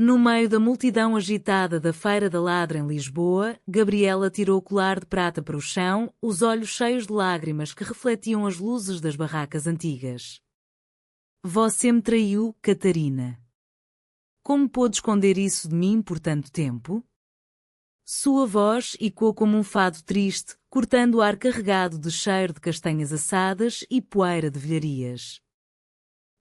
No meio da multidão agitada da Feira da Ladra em Lisboa, Gabriela tirou o colar de prata para o chão, os olhos cheios de lágrimas que refletiam as luzes das barracas antigas. Você me traiu, Catarina. Como pôde esconder isso de mim por tanto tempo? Sua voz ecoou como um fado triste, cortando o ar carregado de cheiro de castanhas assadas e poeira de velharias.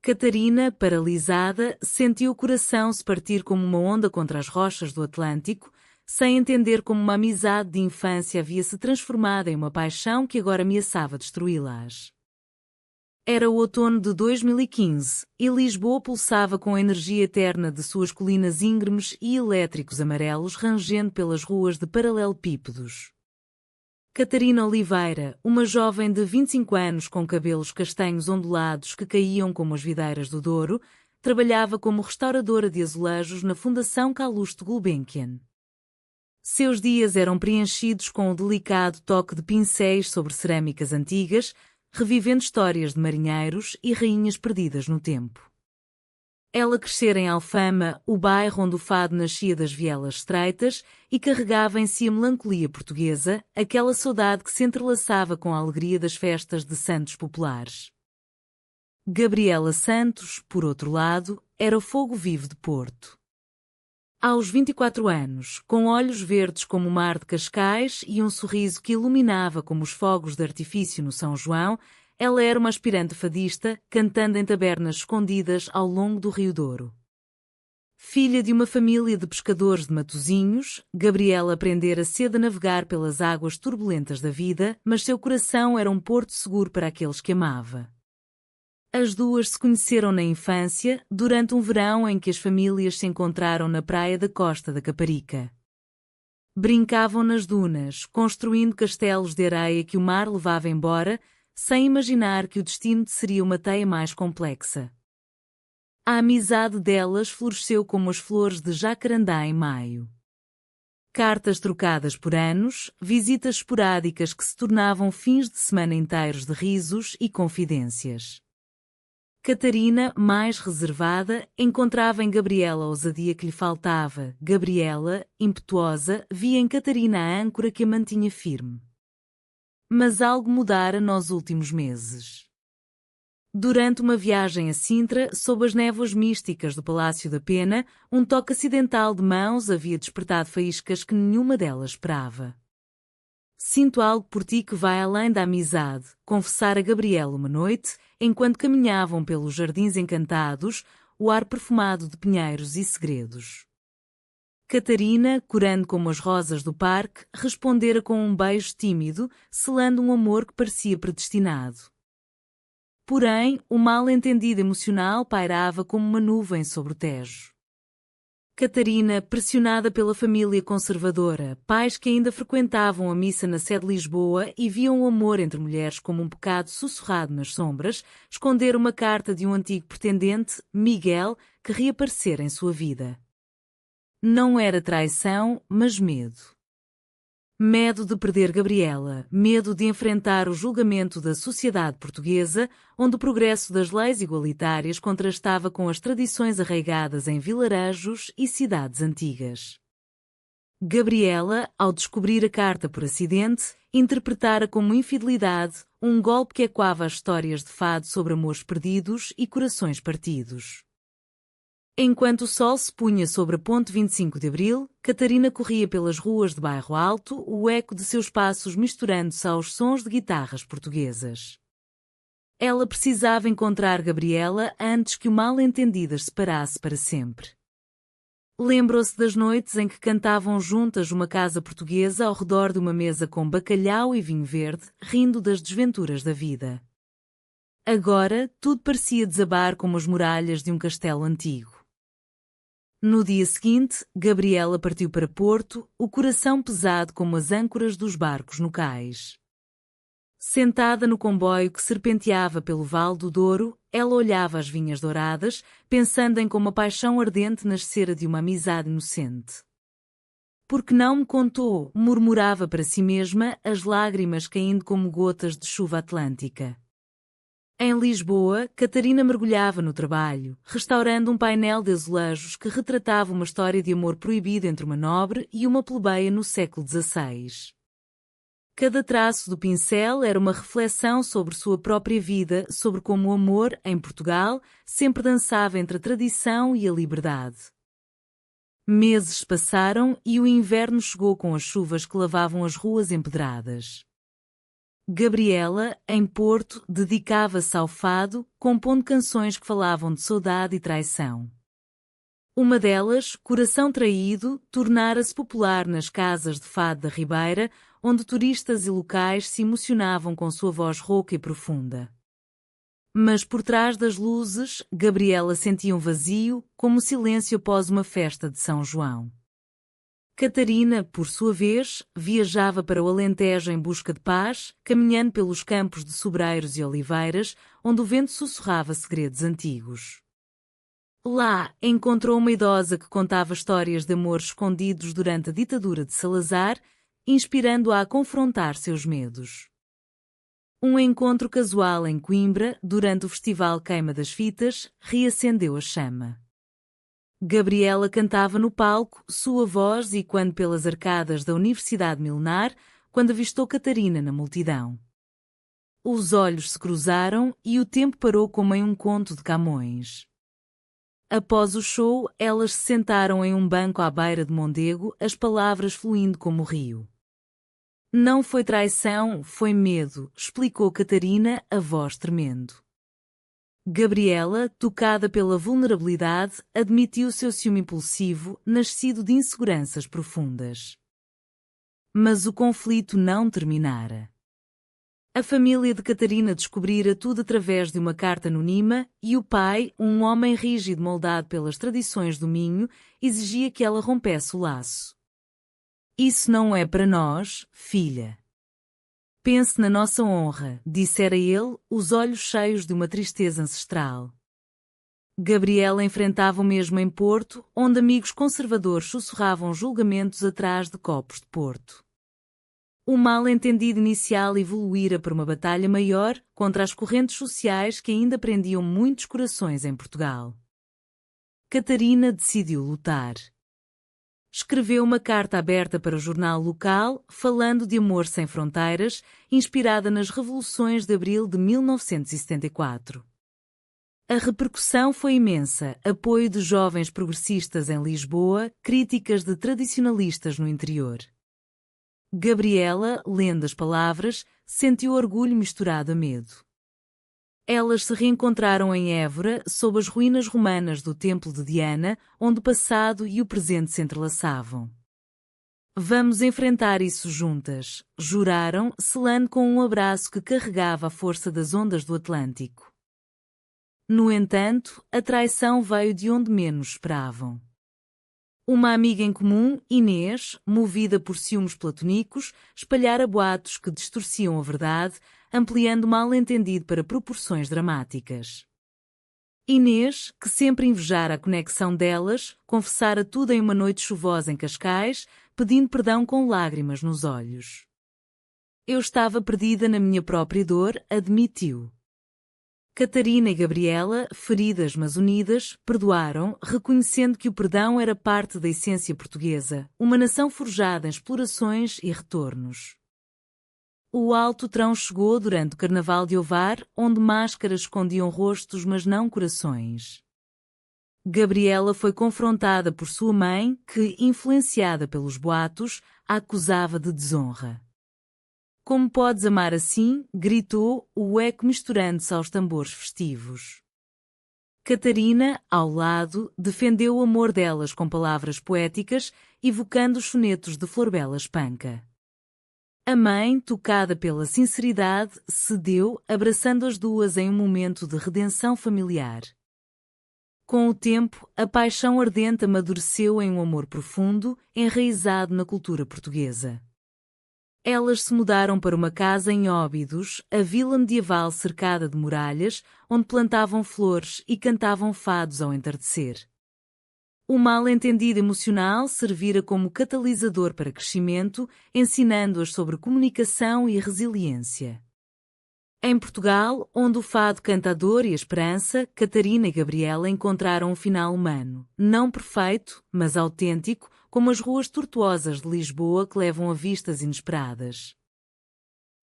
Catarina, paralisada, sentiu o coração se partir como uma onda contra as rochas do Atlântico, sem entender como uma amizade de infância havia se transformado em uma paixão que agora ameaçava destruí-las. Era o outono de 2015, e Lisboa pulsava com a energia eterna de suas colinas íngremes e elétricos amarelos rangendo pelas ruas de paralelepípedos. Catarina Oliveira, uma jovem de 25 anos com cabelos castanhos ondulados que caíam como as videiras do Douro, trabalhava como restauradora de azulejos na Fundação Calouste Gulbenkian. Seus dias eram preenchidos com o delicado toque de pincéis sobre cerâmicas antigas, revivendo histórias de marinheiros e rainhas perdidas no tempo. Ela crescera em Alfama, o bairro onde o fado nascia das vielas estreitas, e carregava em si a melancolia portuguesa, aquela saudade que se entrelaçava com a alegria das festas de santos populares. Gabriela Santos, por outro lado, era o fogo vivo de Porto. Aos 24 anos, com olhos verdes como o mar de Cascais e um sorriso que iluminava como os fogos de artifício no São João, ela era uma aspirante fadista, cantando em tabernas escondidas ao longo do Rio Douro. Filha de uma família de pescadores de Matosinhos, Gabriela aprendera cedo a navegar pelas águas turbulentas da vida, mas seu coração era um porto seguro para aqueles que amava. As duas se conheceram na infância, durante um verão em que as famílias se encontraram na praia da Costa da Caparica. Brincavam nas dunas, construindo castelos de areia que o mar levava embora, sem imaginar que o destino seria uma teia mais complexa. A amizade delas floresceu como as flores de jacarandá em maio. Cartas trocadas por anos, visitas esporádicas que se tornavam fins de semana inteiros de risos e confidências. Catarina, mais reservada, encontrava em Gabriela a ousadia que lhe faltava. Gabriela, impetuosa, via em Catarina a âncora que a mantinha firme. Mas algo mudara nos últimos meses. Durante uma viagem a Sintra, sob as névoas místicas do Palácio da Pena, um toque acidental de mãos havia despertado faíscas que nenhuma delas esperava. Sinto algo por ti que vai além da amizade, confessara a Gabriela uma noite, enquanto caminhavam pelos jardins encantados, o ar perfumado de pinheiros e segredos. Catarina, corando como as rosas do parque, respondera com um beijo tímido, selando um amor que parecia predestinado. Porém, o mal-entendido emocional pairava como uma nuvem sobre o Tejo. Catarina, pressionada pela família conservadora, pais que ainda frequentavam a missa na sede de Lisboa e viam o amor entre mulheres como um pecado sussurrado nas sombras, escondera uma carta de um antigo pretendente, Miguel, que reaparecera em sua vida. Não era traição, mas medo. Medo de perder Gabriela, medo de enfrentar o julgamento da sociedade portuguesa, onde o progresso das leis igualitárias contrastava com as tradições arraigadas em vilarejos e cidades antigas. Gabriela, ao descobrir a carta por acidente, interpretara como infidelidade, um golpe que ecoava as histórias de fado sobre amores perdidos e corações partidos. Enquanto o sol se punha sobre a ponte 25 de Abril, Catarina corria pelas ruas de Bairro Alto, o eco de seus passos misturando-se aos sons de guitarras portuguesas. Ela precisava encontrar Gabriela antes que o mal-entendido as separasse para sempre. Lembrou-se das noites em que cantavam juntas uma casa portuguesa ao redor de uma mesa com bacalhau e vinho verde, rindo das desventuras da vida. Agora, tudo parecia desabar como as muralhas de um castelo antigo. No dia seguinte, Gabriela partiu para Porto, o coração pesado como as âncoras dos barcos no cais. Sentada no comboio que serpenteava pelo Vale do Douro, ela olhava as vinhas douradas, pensando em como a paixão ardente nascera de uma amizade inocente. «Por que não me contou?» murmurava para si mesma, as lágrimas caindo como gotas de chuva atlântica. Em Lisboa, Catarina mergulhava no trabalho, restaurando um painel de azulejos que retratava uma história de amor proibido entre uma nobre e uma plebeia no século XVI. Cada traço do pincel era uma reflexão sobre sua própria vida, sobre como o amor, em Portugal, sempre dançava entre a tradição e a liberdade. Meses passaram e o inverno chegou com as chuvas que lavavam as ruas empedradas. Gabriela, em Porto, dedicava-se ao fado, compondo canções que falavam de saudade e traição. Uma delas, Coração Traído, tornara-se popular nas casas de fado da Ribeira, onde turistas e locais se emocionavam com sua voz rouca e profunda. Mas por trás das luzes, Gabriela sentia um vazio, como o silêncio após uma festa de São João. Catarina, por sua vez, viajava para o Alentejo em busca de paz, caminhando pelos campos de sobreiros e oliveiras, onde o vento sussurrava segredos antigos. Lá, encontrou uma idosa que contava histórias de amor escondidos durante a ditadura de Salazar, inspirando-a a confrontar seus medos. Um encontro casual em Coimbra, durante o festival Queima das Fitas, reacendeu a chama. Gabriela cantava no palco, sua voz e quando pelas arcadas da Universidade Milenar, quando avistou Catarina na multidão. Os olhos se cruzaram e o tempo parou como em um conto de Camões. Após o show, elas se sentaram em um banco à beira de Mondego, as palavras fluindo como o rio. Não foi traição, foi medo, explicou Catarina, a voz tremendo. Gabriela, tocada pela vulnerabilidade, admitiu seu ciúme impulsivo, nascido de inseguranças profundas. Mas o conflito não terminara. A família de Catarina descobrira tudo através de uma carta anônima e o pai, um homem rígido moldado pelas tradições do Minho, exigia que ela rompesse o laço. Isso não é para nós, filha. Pense na nossa honra, dissera ele, os olhos cheios de uma tristeza ancestral. Gabriela enfrentava o mesmo em Porto, onde amigos conservadores sussurravam julgamentos atrás de copos de Porto. O mal-entendido inicial evoluíra para uma batalha maior contra as correntes sociais que ainda prendiam muitos corações em Portugal. Catarina decidiu lutar. Escreveu uma carta aberta para o jornal local, falando de amor sem fronteiras, inspirada nas revoluções de abril de 1974. A repercussão foi imensa, apoio de jovens progressistas em Lisboa, críticas de tradicionalistas no interior. Gabriela, lendo as palavras, sentiu orgulho misturado a medo. Elas se reencontraram em Évora, sob as ruínas romanas do Templo de Diana, onde o passado e o presente se entrelaçavam. Vamos enfrentar isso juntas, juraram, selando com um abraço que carregava a força das ondas do Atlântico. No entanto, a traição veio de onde menos esperavam. Uma amiga em comum, Inês, movida por ciúmes platonicos, espalhara boatos que distorciam a verdade, ampliando o mal-entendido para proporções dramáticas. Inês, que sempre invejara a conexão delas, confessara tudo em uma noite chuvosa em Cascais, pedindo perdão com lágrimas nos olhos. Eu estava perdida na minha própria dor, admitiu. Catarina e Gabriela, feridas mas unidas, perdoaram, reconhecendo que o perdão era parte da essência portuguesa, uma nação forjada em explorações e retornos. O alto trão chegou durante o Carnaval de Ovar, onde máscaras escondiam rostos mas não corações. Gabriela foi confrontada por sua mãe, que, influenciada pelos boatos, a acusava de desonra. Como podes amar assim? Gritou, o eco misturando-se aos tambores festivos. Catarina, ao lado, defendeu o amor delas com palavras poéticas, evocando os sonetos de Florbela Espanca. A mãe, tocada pela sinceridade, cedeu, abraçando as duas em um momento de redenção familiar. Com o tempo, a paixão ardente amadureceu em um amor profundo, enraizado na cultura portuguesa. Elas se mudaram para uma casa em Óbidos, a vila medieval cercada de muralhas, onde plantavam flores e cantavam fados ao entardecer. O mal-entendido emocional servira como catalisador para crescimento, ensinando-as sobre comunicação e resiliência. Em Portugal, onde o fado canta a dor e a esperança, Catarina e Gabriela encontraram um final humano, não perfeito, mas autêntico, como as ruas tortuosas de Lisboa que levam a vistas inesperadas.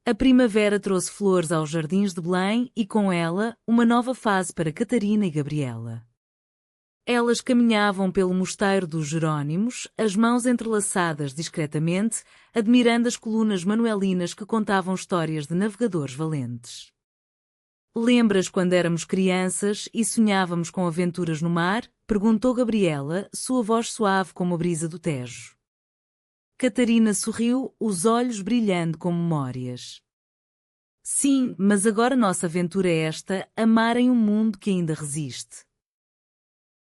A primavera trouxe flores aos jardins de Belém e, com ela, uma nova fase para Catarina e Gabriela. Elas caminhavam pelo mosteiro dos Jerónimos, as mãos entrelaçadas discretamente, admirando as colunas manuelinas que contavam histórias de navegadores valentes. Lembras quando éramos crianças e sonhávamos com aventuras no mar? Perguntou Gabriela, sua voz suave como a brisa do Tejo. Catarina sorriu, os olhos brilhando com memórias. Sim, mas agora nossa aventura é esta, amar em um mundo que ainda resiste.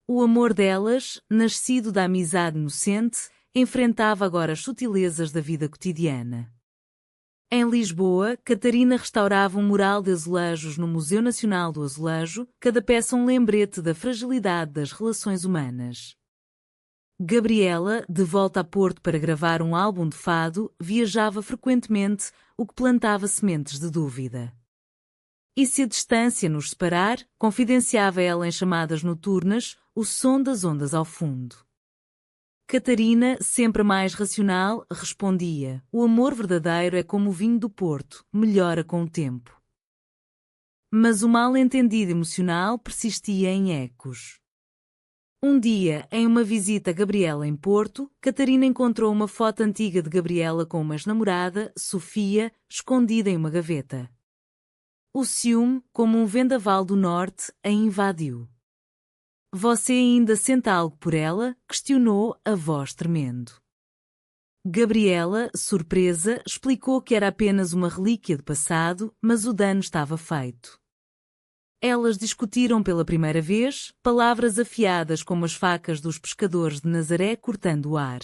O amor delas, nascido da amizade inocente, enfrentava agora as sutilezas da vida cotidiana. Em Lisboa, Catarina restaurava um mural de azulejos no Museu Nacional do Azulejo, cada peça um lembrete da fragilidade das relações humanas. Gabriela, de volta a Porto para gravar um álbum de fado, viajava frequentemente, o que plantava sementes de dúvida. E se a distância nos separar, confidenciava ela em chamadas noturnas, o som das ondas ao fundo. Catarina, sempre mais racional, respondia: o amor verdadeiro é como o vinho do Porto, melhora com o tempo. Mas o mal-entendido emocional persistia em ecos. Um dia, em uma visita a Gabriela em Porto, Catarina encontrou uma foto antiga de Gabriela com uma ex-namorada, Sofia, escondida em uma gaveta. O ciúme, como um vendaval do norte, a invadiu. Você ainda sente algo por ela? Questionou, a voz tremendo. Gabriela, surpresa, explicou que era apenas uma relíquia do passado, mas o dano estava feito. Elas discutiram pela primeira vez, palavras afiadas como as facas dos pescadores de Nazaré cortando o ar.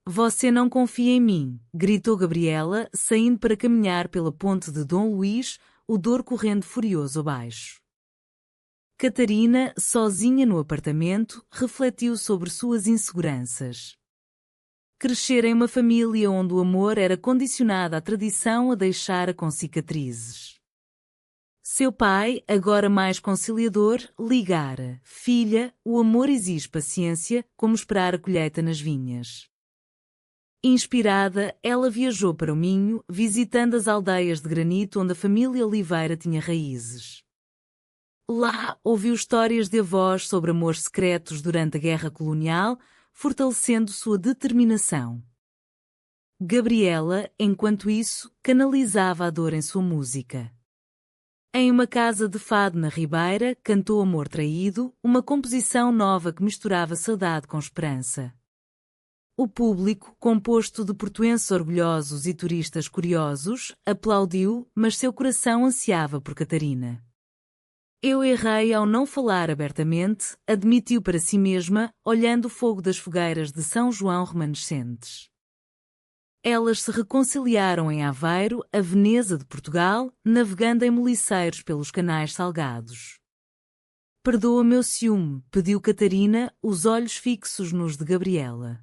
Você não confia em mim, gritou Gabriela, saindo para caminhar pela ponte de Dom Luís, o Douro correndo furioso abaixo. Catarina, sozinha no apartamento, refletiu sobre suas inseguranças. Crescer em uma família onde o amor era condicionado à tradição a deixara com cicatrizes. Seu pai, agora mais conciliador, ligara: filha, o amor exige paciência, como esperar a colheita nas vinhas. Inspirada, ela viajou para o Minho, visitando as aldeias de granito onde a família Oliveira tinha raízes. Lá, ouviu histórias de avós sobre amores secretos durante a Guerra Colonial, fortalecendo sua determinação. Gabriela, enquanto isso, canalizava a dor em sua música. Em uma casa de fado na Ribeira, cantou Amor Traído, uma composição nova que misturava saudade com esperança. O público, composto de portuenses orgulhosos e turistas curiosos, aplaudiu, mas seu coração ansiava por Catarina. Eu errei ao não falar abertamente, admitiu para si mesma, olhando o fogo das fogueiras de São João remanescentes. Elas se reconciliaram em Aveiro, a Veneza de Portugal, navegando em moliceiros pelos canais salgados. Perdoa meu ciúme, pediu Catarina, os olhos fixos nos de Gabriela.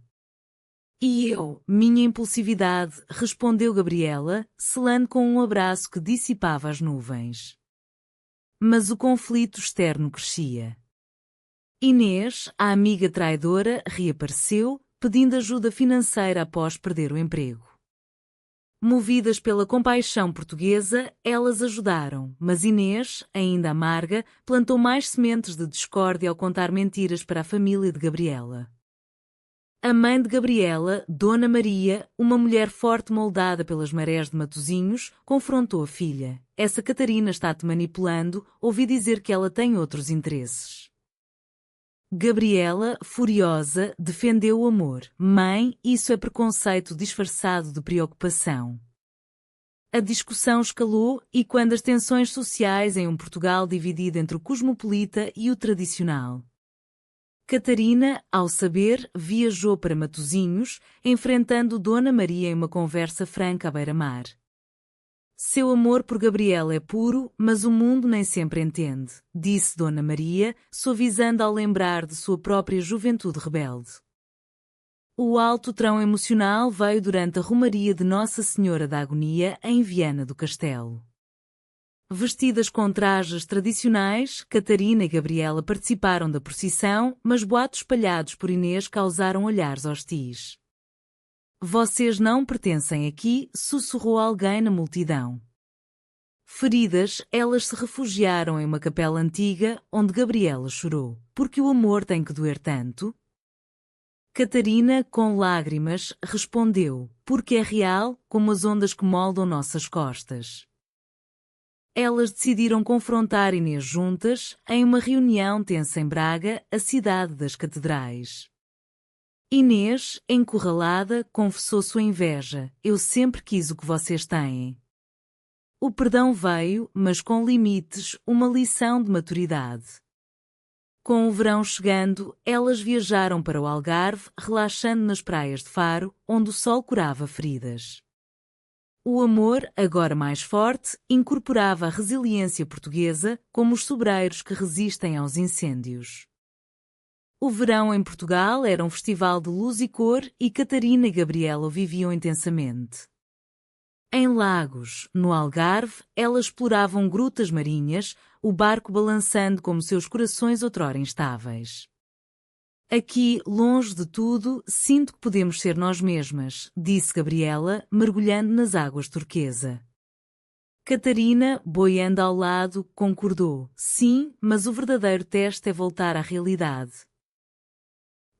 E eu, minha impulsividade, respondeu Gabriela, selando com um abraço que dissipava as nuvens. Mas o conflito externo crescia. Inês, a amiga traidora, reapareceu, pedindo ajuda financeira após perder o emprego. Movidas pela compaixão portuguesa, elas ajudaram, mas Inês, ainda amarga, plantou mais sementes de discórdia ao contar mentiras para a família de Gabriela. A mãe de Gabriela, Dona Maria, uma mulher forte moldada pelas marés de Matosinhos, confrontou a filha. Essa Catarina está-te manipulando, ouvi dizer que ela tem outros interesses. Gabriela, furiosa, defendeu o amor. Mãe, isso é preconceito disfarçado de preocupação. A discussão escalou e quando as tensões sociais em um Portugal dividido entre o cosmopolita e o tradicional. Catarina, ao saber, viajou para Matosinhos, enfrentando Dona Maria em uma conversa franca à beira-mar. Seu amor por Gabriela é puro, mas o mundo nem sempre entende, disse Dona Maria, suavizando ao lembrar de sua própria juventude rebelde. O alto trão emocional veio durante a romaria de Nossa Senhora da Agonia em Viana do Castelo. Vestidas com trajes tradicionais, Catarina e Gabriela participaram da procissão, mas boatos espalhados por Inês causaram olhares hostis. Vocês não pertencem aqui, sussurrou alguém na multidão. Feridas, elas se refugiaram em uma capela antiga, onde Gabriela chorou. Porque o amor tem que doer tanto? Catarina, com lágrimas, respondeu, porque é real, como as ondas que moldam nossas costas. Elas decidiram confrontar Inês juntas, em uma reunião tensa em Braga, a cidade das catedrais. Inês, encurralada, confessou sua inveja. Eu sempre quis o que vocês têm. O perdão veio, mas com limites, uma lição de maturidade. Com o verão chegando, elas viajaram para o Algarve, relaxando nas praias de Faro, onde o sol curava feridas. O amor, agora mais forte, incorporava a resiliência portuguesa, como os sobreiros que resistem aos incêndios. O verão em Portugal era um festival de luz e cor e Catarina e Gabriela o viviam intensamente. Em Lagos, no Algarve, elas exploravam grutas marinhas, o barco balançando como seus corações outrora instáveis. Aqui, longe de tudo, sinto que podemos ser nós mesmas, disse Gabriela, mergulhando nas águas turquesa. Catarina, boiando ao lado, concordou. Sim, mas o verdadeiro teste é voltar à realidade.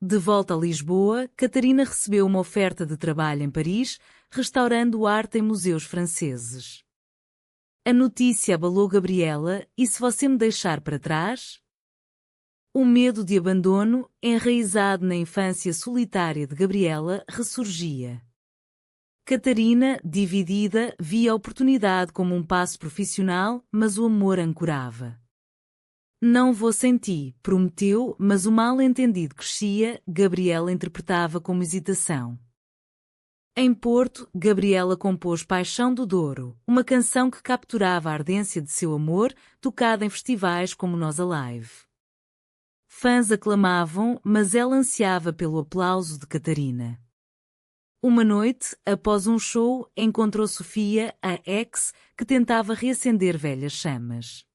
De volta a Lisboa, Catarina recebeu uma oferta de trabalho em Paris, restaurando arte em museus franceses. A notícia abalou Gabriela, e se você me deixar para trás? O medo de abandono, enraizado na infância solitária de Gabriela, ressurgia. Catarina, dividida, via a oportunidade como um passo profissional, mas o amor ancorava. Não vou sem ti, prometeu, mas o mal-entendido crescia, Gabriela interpretava como hesitação. Em Porto, Gabriela compôs Paixão do Douro, uma canção que capturava a ardência de seu amor, tocada em festivais como Nós Alive. Fãs aclamavam, mas ela ansiava pelo aplauso de Catarina. Uma noite, após um show, encontrou Sofia, a ex, que tentava reacender velhas chamas.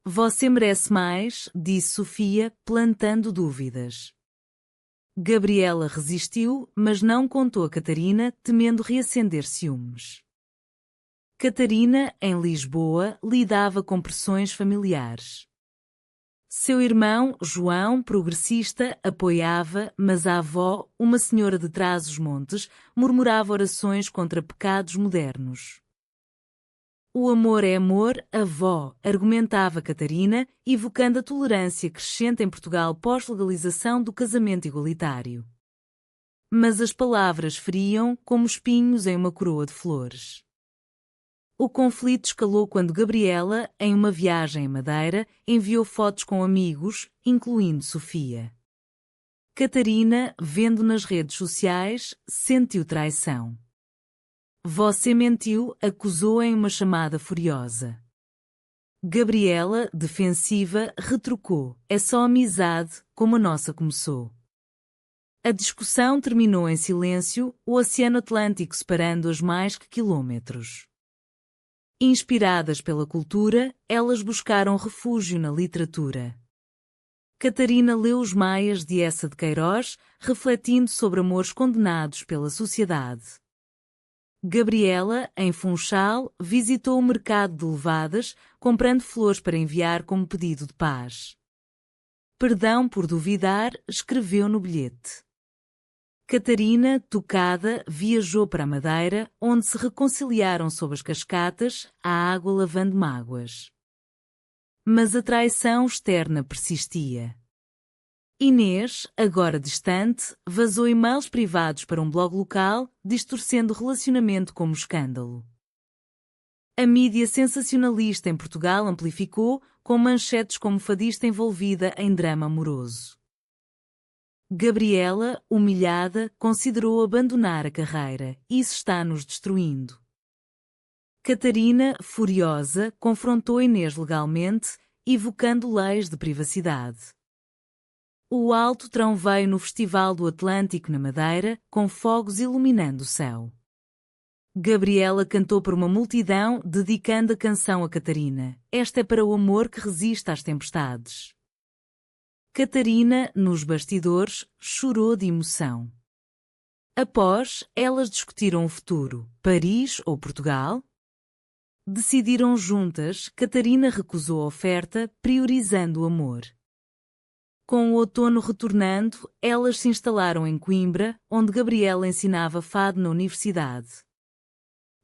Você merece mais, disse Sofia, plantando dúvidas. Gabriela resistiu, mas não contou a Catarina, temendo reacender ciúmes. Catarina, em Lisboa, lidava com pressões familiares. Seu irmão, João, progressista, apoiava, mas a avó, uma senhora de Trás-os-Montes, murmurava orações contra pecados modernos. O amor é amor, avó, argumentava Catarina, evocando a tolerância crescente em Portugal pós-legalização do casamento igualitário. Mas as palavras feriam como espinhos em uma coroa de flores. O conflito escalou quando Gabriela, em uma viagem em Madeira, enviou fotos com amigos, incluindo Sofia. Catarina, vendo nas redes sociais, sentiu traição. Você mentiu, acusou em uma chamada furiosa. Gabriela, defensiva, retrucou. É só amizade, como a nossa começou. A discussão terminou em silêncio, o Oceano Atlântico separando-as mais que quilômetros. Inspiradas pela cultura, elas buscaram refúgio na literatura. Catarina leu Os Maias de Eça de Queiroz, refletindo sobre amores condenados pela sociedade. Gabriela, em Funchal, visitou o mercado de levadas, comprando flores para enviar como pedido de paz. Perdão por duvidar, escreveu no bilhete. Catarina, tocada, viajou para a Madeira, onde se reconciliaram sob as cascatas, a água lavando mágoas. Mas a traição externa persistia. Inês, agora distante, vazou e-mails privados para um blog local, distorcendo o relacionamento como escândalo. A mídia sensacionalista em Portugal amplificou, com manchetes como fadista envolvida em drama amoroso. Gabriela, humilhada, considerou abandonar a carreira. Isso está nos destruindo. Catarina, furiosa, confrontou Inês legalmente, evocando leis de privacidade. O alto trão veio no Festival do Atlântico na Madeira, com fogos iluminando o céu. Gabriela cantou para uma multidão, dedicando a canção a Catarina. Esta é para o amor que resiste às tempestades. Catarina, nos bastidores, chorou de emoção. Após, elas discutiram o futuro, Paris ou Portugal? Decidiram juntas, Catarina recusou a oferta, priorizando o amor. Com o outono retornando, elas se instalaram em Coimbra, onde Gabriela ensinava fado na universidade.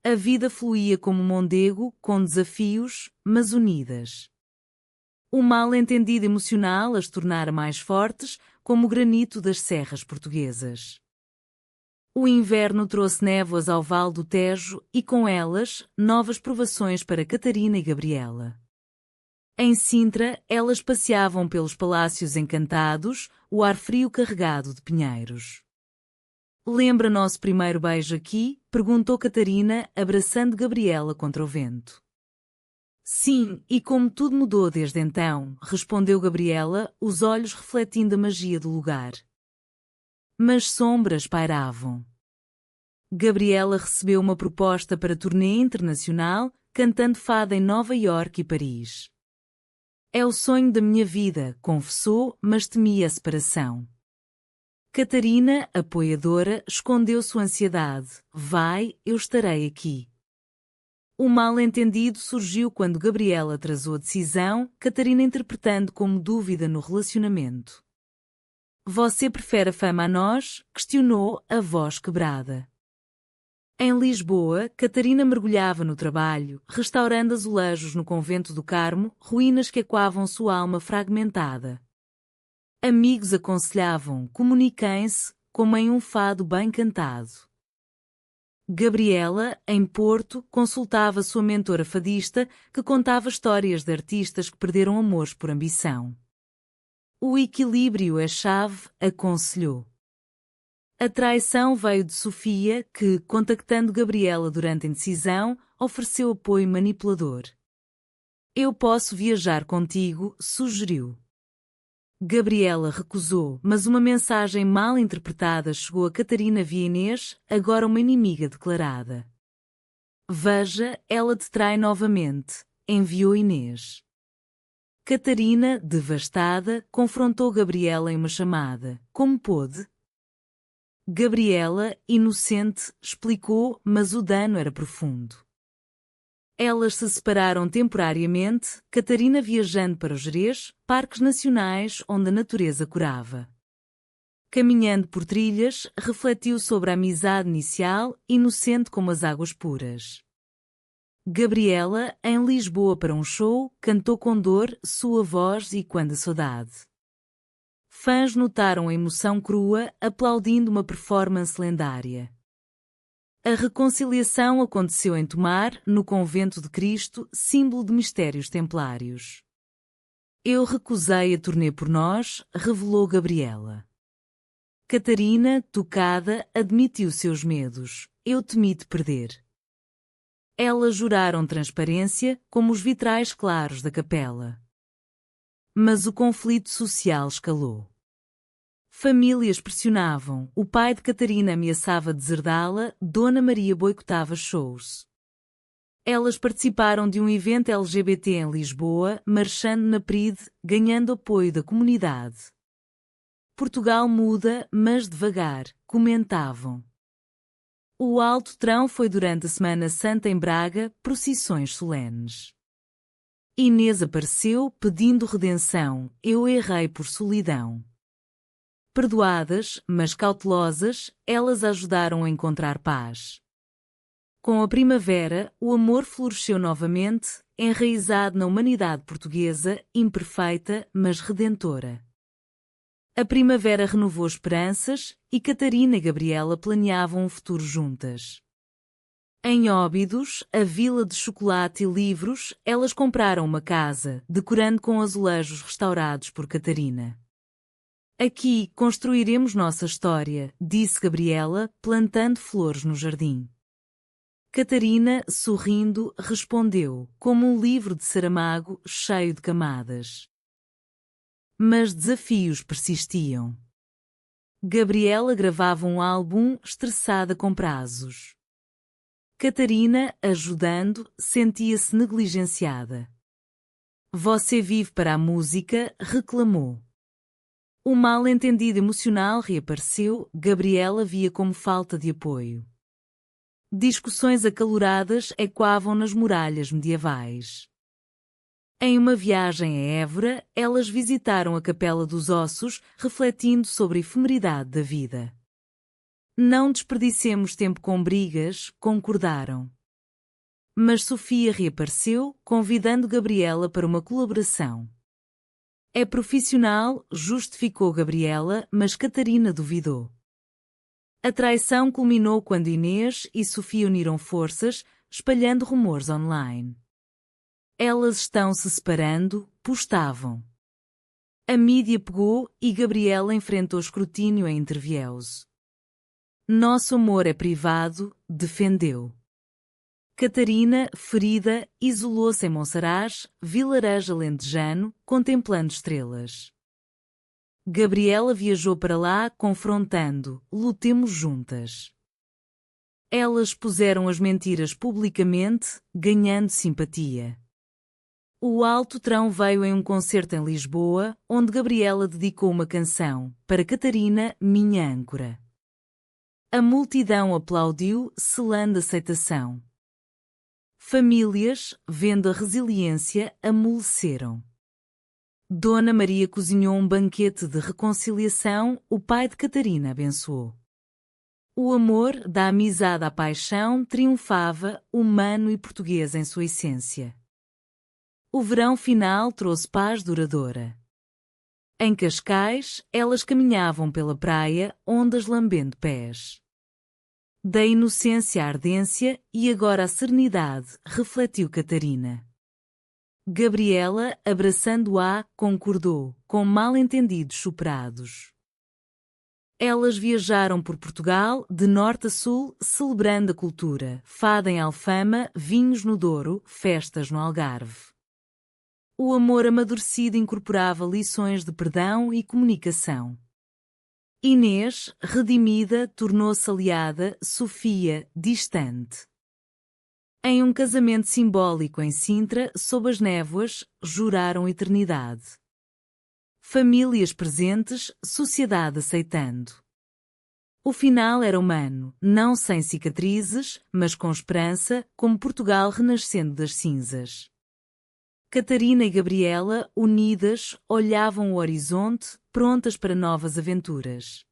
A vida fluía como Mondego, com desafios, mas unidas. O mal-entendido emocional as tornara mais fortes, como o granito das serras portuguesas. O inverno trouxe névoas ao Vale do Tejo e, com elas, novas provações para Catarina e Gabriela. Em Sintra, elas passeavam pelos palácios encantados, o ar frio carregado de pinheiros. "Lembra nosso primeiro beijo aqui?", perguntou Catarina, abraçando Gabriela contra o vento. "Sim, e como tudo mudou desde então", respondeu Gabriela, os olhos refletindo a magia do lugar. Mas sombras pairavam. Gabriela recebeu uma proposta para turnê internacional, cantando fado em Nova Iorque e Paris. "É o sonho da minha vida", confessou, mas temia a separação. Catarina, apoiadora, escondeu sua ansiedade. "Vai, eu estarei aqui." O mal-entendido surgiu quando Gabriela atrasou a decisão, Catarina interpretando como dúvida no relacionamento. "Você prefere a fama a nós?", questionou, a voz quebrada. Em Lisboa, Catarina mergulhava no trabalho, restaurando azulejos no convento do Carmo, ruínas que ecoavam sua alma fragmentada. Amigos aconselhavam: "Comuniquem-se", como em um fado bem cantado. Gabriela, em Porto, consultava sua mentora fadista, que contava histórias de artistas que perderam amores por ambição. "O equilíbrio é chave", aconselhou. A traição veio de Sofia, que, contactando Gabriela durante a indecisão, ofereceu apoio manipulador. "Eu posso viajar contigo", sugeriu. Gabriela recusou, mas uma mensagem mal interpretada chegou a Catarina via Inês, agora uma inimiga declarada. "Veja, ela te trai novamente", enviou Inês. Catarina, devastada, confrontou Gabriela em uma chamada. "Como pôde?" Gabriela, inocente, explicou, mas o dano era profundo. Elas se separaram temporariamente, Catarina viajando para o Gerês, parques nacionais onde a natureza curava. Caminhando por trilhas, refletiu sobre a amizade inicial, inocente como as águas puras. Gabriela, em Lisboa para um show, cantou com dor, sua voz e quando a saudade. Fãs notaram a emoção crua, aplaudindo uma performance lendária. A reconciliação aconteceu em Tomar, no Convento de Cristo, símbolo de mistérios templários. "Eu recusei a turnê por nós", revelou Gabriela. Catarina, tocada, admitiu seus medos. "Eu temi te perder." Elas juraram transparência, como os vitrais claros da capela. Mas o conflito social escalou. Famílias pressionavam, o pai de Catarina ameaçava deserdá-la, Dona Maria boicotava shows. Elas participaram de um evento LGBT em Lisboa, marchando na PRID, ganhando apoio da comunidade. "Portugal muda, mas devagar", comentavam. O Alto Trão foi durante a Semana Santa em Braga, procissões solenes. Inês apareceu, pedindo redenção: "Eu errei por solidão." Perdoadas, mas cautelosas, elas ajudaram a encontrar paz. Com a primavera, o amor floresceu novamente, enraizado na humanidade portuguesa, imperfeita, mas redentora. A primavera renovou esperanças, e Catarina e Gabriela planeavam um futuro juntas. Em Óbidos, a vila de chocolate e livros, elas compraram uma casa, decorando com azulejos restaurados por Catarina. "Aqui construiremos nossa história", disse Gabriela, plantando flores no jardim. Catarina, sorrindo, respondeu, como um livro de Saramago, cheio de camadas. Mas desafios persistiam. Gabriela gravava um álbum, estressada com prazos. Catarina, ajudando, sentia-se negligenciada. Você vive para a música, reclamou. O mal-entendido emocional reapareceu, Gabriela via como falta de apoio. Discussões acaloradas ecoavam nas muralhas medievais. Em uma viagem a Évora, elas visitaram a Capela dos Ossos, refletindo sobre a efemeridade da vida. Não desperdicemos tempo com brigas, concordaram. Mas Sofia reapareceu, convidando Gabriela para uma colaboração. É profissional, justificou Gabriela, mas Catarina duvidou. A traição culminou quando Inês e Sofia uniram forças, espalhando rumores online. Elas estão se separando, postavam. A mídia pegou e Gabriela enfrentou escrutínio em Interviews. Nosso amor é privado, defendeu. Catarina, ferida, isolou-se em Monsaraz, vilarejo alentejano, contemplando estrelas. Gabriela viajou para lá, confrontando, lutemos juntas. Elas puseram as mentiras publicamente, ganhando simpatia. O Alto Trão veio em um concerto em Lisboa, onde Gabriela dedicou uma canção, para Catarina, minha âncora. A multidão aplaudiu, selando aceitação. Famílias, vendo a resiliência, amoleceram. Dona Maria cozinhou um banquete de reconciliação, o pai de Catarina abençoou. O amor, da amizade à paixão, triunfava, humano e português em sua essência. O verão final trouxe paz duradoura. Em Cascais, elas caminhavam pela praia, ondas lambendo pés. Da inocência à ardência e agora à serenidade, refletiu Catarina. Gabriela, abraçando-a, concordou, com mal-entendidos superados. Elas viajaram por Portugal, de norte a sul, celebrando a cultura, fado em Alfama, vinhos no Douro, festas no Algarve. O amor amadurecido incorporava lições de perdão e comunicação. Inês, redimida, tornou-se aliada, Sofia, distante. Em um casamento simbólico em Sintra, sob as névoas, juraram eternidade. Famílias presentes, sociedade aceitando. O final era humano, não sem cicatrizes, mas com esperança, como Portugal renascendo das cinzas. Catarina e Gabriela, unidas, olhavam o horizonte, prontas para novas aventuras.